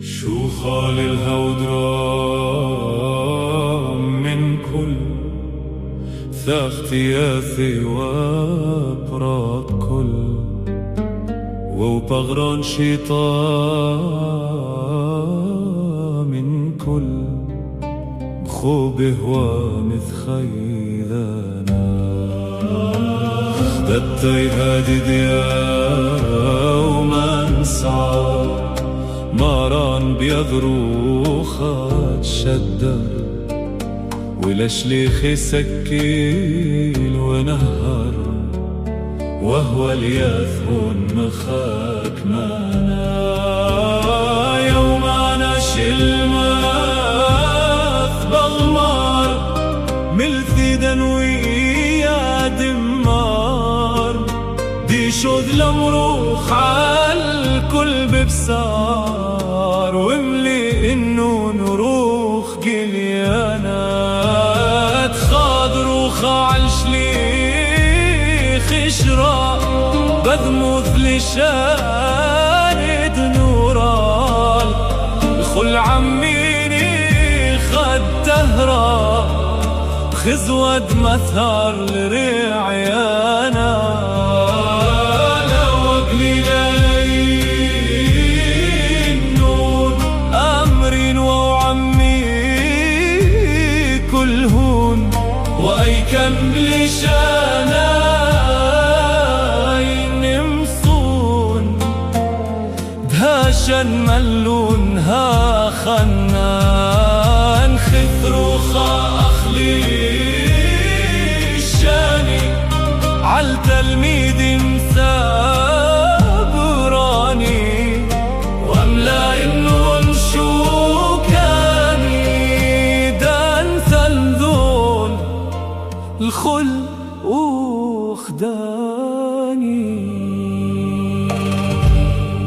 شو خال الهودرام من كل ثاختياثي وبرات كل وبغران شيطان من كل بخوبه ومثخيلانا دتي هادي ديا وما نسعى ماران بيضروخات شدر ولشليخي سكيل ونهر وهو الياث مخاك مانا يوم انا شلماث بالمار ملثي دنوية دمار دي شود لمروخ عالكل ببسار وملي انو نروخ قليانا تخاضروخ عالشليخ اشراء بذموث لشاند نورال الخل عميني خد تهرى خزود مثار لرعيانا وأي كم لشانا ينمصون دهاشا ملون ها خنان خثروخا أخلي الشاني عالتلميذ مسابراني واملا إنه شوكاني دان ثلذون الخل وخدان